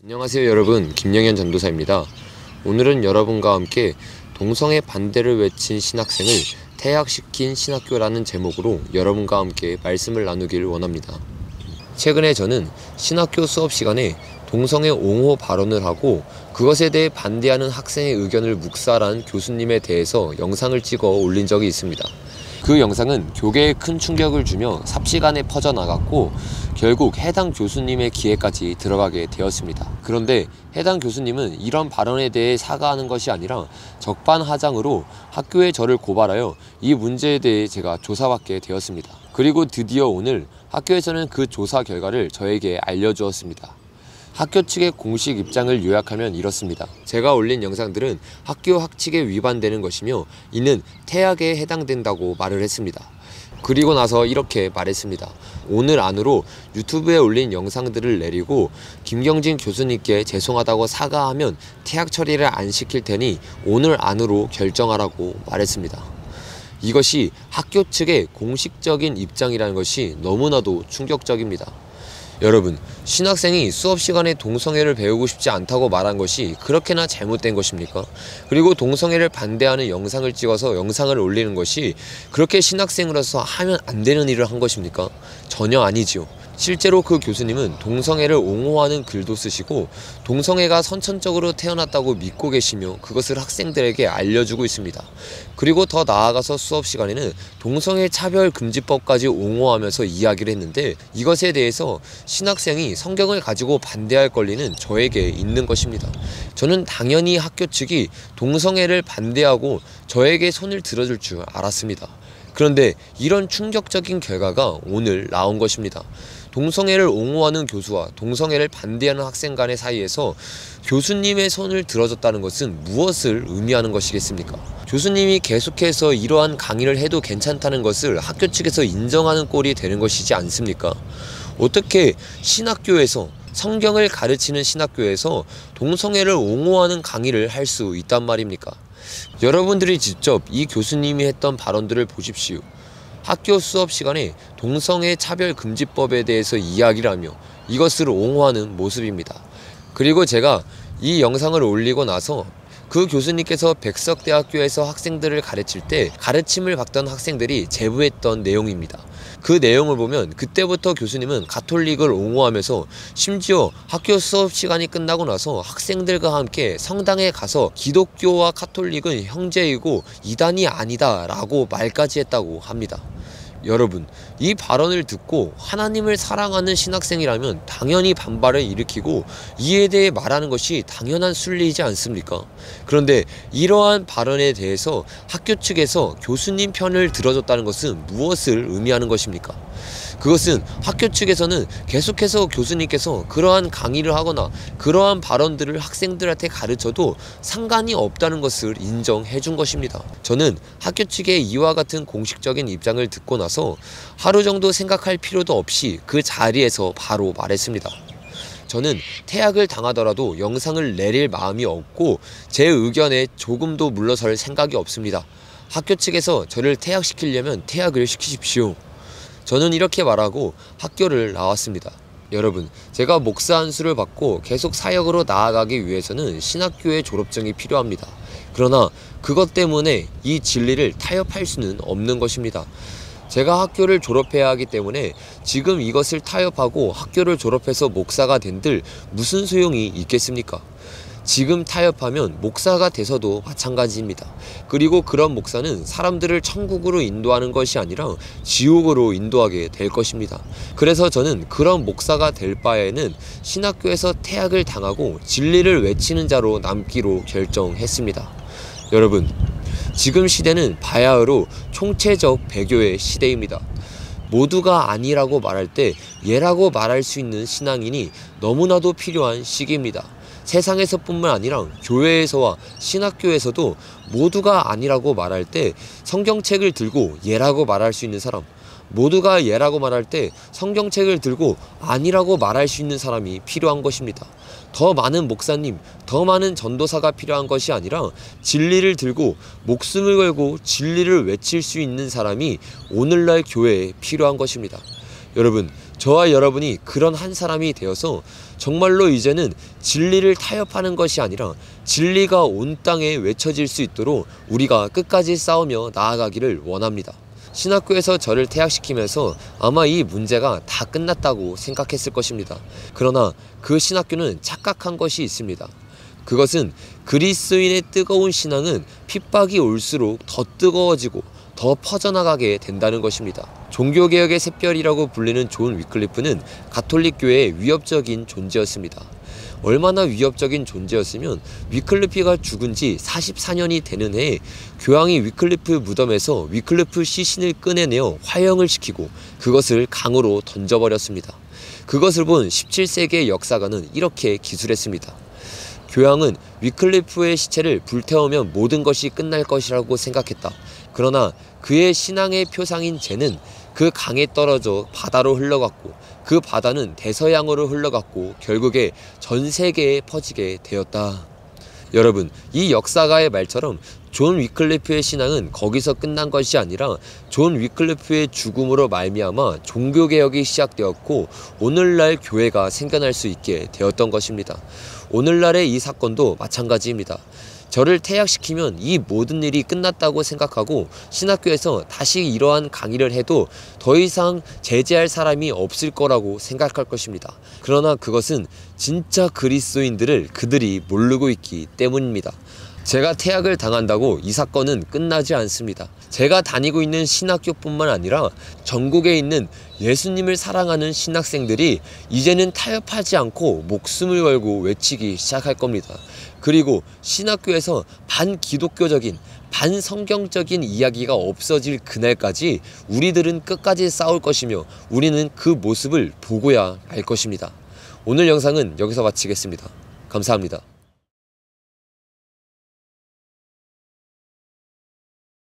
안녕하세요 여러분, 김영현 전도사입니다. 오늘은 여러분과 함께 동성애 반대를 외친 신학생을 퇴학시킨 신학교라는 제목으로 여러분과 함께 말씀을 나누길 원합니다. 최근에 저는 신학교 수업 시간에 동성애 옹호 발언을 하고 그것에 대해 반대하는 학생의 의견을 묵살한 교수님에 대해서 영상을 찍어 올린 적이 있습니다. 그 영상은 교계에 큰 충격을 주며 삽시간에 퍼져나갔고 결국 해당 교수님의 귀에까지 들어가게 되었습니다. 그런데 해당 교수님은 이런 발언에 대해 사과하는 것이 아니라 적반하장으로 학교에 저를 고발하여 이 문제에 대해 제가 조사받게 되었습니다. 그리고 드디어 오늘 학교에서는 그 조사 결과를 저에게 알려주었습니다. 학교 측의 공식 입장을 요약하면 이렇습니다. 제가 올린 영상들은 학교 학칙에 위반되는 것이며 이는 퇴학에 해당된다고 말을 했습니다. 그리고 나서 이렇게 말했습니다. 오늘 안으로 유튜브에 올린 영상들을 내리고 김경진 교수님께 죄송하다고 사과하면 퇴학 처리를 안 시킬 테니 오늘 안으로 결정하라고 말했습니다. 이것이 학교 측의 공식적인 입장이라는 것이 너무나도 충격적입니다. 여러분, 신학생이 수업 시간에 동성애를 배우고 싶지 않다고 말한 것이 그렇게나 잘못된 것입니까? 그리고 동성애를 반대하는 영상을 찍어서 영상을 올리는 것이 그렇게 신학생으로서 하면 안 되는 일을 한 것입니까? 전혀 아니지요. 실제로 그 교수님은 동성애를 옹호하는 글도 쓰시고 동성애가 선천적으로 태어났다고 믿고 계시며 그것을 학생들에게 알려주고 있습니다. 그리고 더 나아가서 수업 시간에는 동성애 차별금지법까지 옹호하면서 이야기를 했는데 이것에 대해서 신학생이 성경을 가지고 반대할 권리는 저에게 있는 것입니다. 저는 당연히 학교 측이 동성애를 반대하고 저에게 손을 들어줄 줄 알았습니다. 그런데 이런 충격적인 결과가 오늘 나온 것입니다. 동성애를 옹호하는 교수와 동성애를 반대하는 학생 간의 사이에서 교수님의 손을 들어줬다는 것은 무엇을 의미하는 것이겠습니까? 교수님이 계속해서 이러한 강의를 해도 괜찮다는 것을 학교 측에서 인정하는 꼴이 되는 것이지 않습니까? 어떻게 신학교에서 성경을 가르치는 신학교에서 동성애를 옹호하는 강의를 할 수 있단 말입니까? 여러분들이 직접 이 교수님이 했던 발언들을 보십시오. 학교 수업 시간에 동성애 차별금지법에 대해서 이야기를 하며 이것을 옹호하는 모습입니다. 그리고 제가 이 영상을 올리고 나서 그 교수님께서 백석대학교에서 학생들을 가르칠 때 가르침을 받던 학생들이 제보했던 내용입니다. 그 내용을 보면 그때부터 교수님은 가톨릭을 옹호하면서 심지어 학교 수업 시간이 끝나고 나서 학생들과 함께 성당에 가서 기독교와 가톨릭은 형제이고 이단이 아니다 라고 말까지 했다고 합니다. 여러분, 이 발언을 듣고 하나님을 사랑하는 신학생이라면 당연히 반발을 일으키고 이에 대해 말하는 것이 당연한 순리이지 않습니까? 그런데 이러한 발언에 대해서 학교 측에서 교수님 편을 들어줬다는 것은 무엇을 의미하는 것입니까? 그것은 학교 측에서는 계속해서 교수님께서 그러한 강의를 하거나 그러한 발언들을 학생들한테 가르쳐도 상관이 없다는 것을 인정해 준 것입니다. 저는 학교 측의 이와 같은 공식적인 입장을 듣고 나서 하루 정도 생각할 필요도 없이 그 자리에서 바로 말했습니다. 저는 퇴학을 당하더라도 영상을 내릴 마음이 없고 제 의견에 조금도 물러설 생각이 없습니다. 학교 측에서 저를 퇴학시키려면 퇴학을 시키십시오. 저는 이렇게 말하고 학교를 나왔습니다. 여러분, 제가 목사 안수를 받고 계속 사역으로 나아가기 위해서는 신학교의 졸업증이 필요합니다. 그러나 그것 때문에 이 진리를 타협할 수는 없는 것입니다. 제가 학교를 졸업해야 하기 때문에 지금 이것을 타협하고 학교를 졸업해서 목사가 된들 무슨 소용이 있겠습니까? 지금 타협하면 목사가 돼서도 마찬가지입니다. 그리고 그런 목사는 사람들을 천국으로 인도하는 것이 아니라 지옥으로 인도하게 될 것입니다. 그래서 저는 그런 목사가 될 바에는 신학교에서 퇴학을 당하고 진리를 외치는 자로 남기로 결정했습니다. 여러분, 지금 시대는 바야흐로 총체적 배교의 시대입니다. 모두가 아니라고 말할 때 예라고 말할 수 있는 신앙인이 너무나도 필요한 시기입니다. 세상에서뿐만 아니라 교회에서와 신학교에서도 모두가 아니라고 말할 때 성경책을 들고 예라고 말할 수 있는 사람, 모두가 예라고 말할 때 성경책을 들고 아니라고 말할 수 있는 사람이 필요한 것입니다. 더 많은 목사님, 더 많은 전도사가 필요한 것이 아니라 진리를 들고 목숨을 걸고 진리를 외칠 수 있는 사람이 오늘날 교회에 필요한 것입니다. 여러분, 저와 여러분이 그런 한 사람이 되어서 정말로 이제는 진리를 타협하는 것이 아니라 진리가 온 땅에 외쳐질 수 있도록 우리가 끝까지 싸우며 나아가기를 원합니다. 신학교에서 저를 퇴학시키면서 아마 이 문제가 다 끝났다고 생각했을 것입니다. 그러나 그 신학교는 착각한 것이 있습니다. 그것은 그리스도인의 뜨거운 신앙은 핍박이 올수록 더 뜨거워지고 더 퍼져나가게 된다는 것입니다. 종교개혁의 샛별이라고 불리는 존 위클리프는 가톨릭교회의 위협적인 존재였습니다. 얼마나 위협적인 존재였으면 위클리프가 죽은 지 44년이 되는 해에 교황이 위클리프 무덤에서 위클리프 시신을 꺼내내어 화형을 시키고 그것을 강으로 던져버렸습니다. 그것을 본 17세기의 역사가는 이렇게 기술했습니다. 교황은 위클리프의 시체를 불태우면 모든 것이 끝날 것이라고 생각했다. 그러나 그의 신앙의 표상인 쟤는 그 강에 떨어져 바다로 흘러갔고 그 바다는 대서양으로 흘러갔고 결국에 전 세계에 퍼지게 되었다. 여러분, 이 역사가의 말처럼 존 위클리프의 신앙은 거기서 끝난 것이 아니라 존 위클리프의 죽음으로 말미암아 종교개혁이 시작되었고 오늘날 교회가 생겨날 수 있게 되었던 것입니다. 오늘날의 이 사건도 마찬가지입니다. 저를 퇴학시키면 이 모든 일이 끝났다고 생각하고 신학교에서 다시 이러한 강의를 해도 더 이상 제재할 사람이 없을 거라고 생각할 것입니다. 그러나 그것은 진짜 그리스도인들을 그들이 모르고 있기 때문입니다. 제가 퇴학을 당한다고 이 사건은 끝나지 않습니다. 제가 다니고 있는 신학교뿐만 아니라 전국에 있는 예수님을 사랑하는 신학생들이 이제는 타협하지 않고 목숨을 걸고 외치기 시작할 겁니다. 그리고 신학교에서 반기독교적인 반성경적인 이야기가 없어질 그날까지 우리들은 끝까지 싸울 것이며 우리는 그 모습을 보고야 말 것입니다. 오늘 영상은 여기서 마치겠습니다. 감사합니다.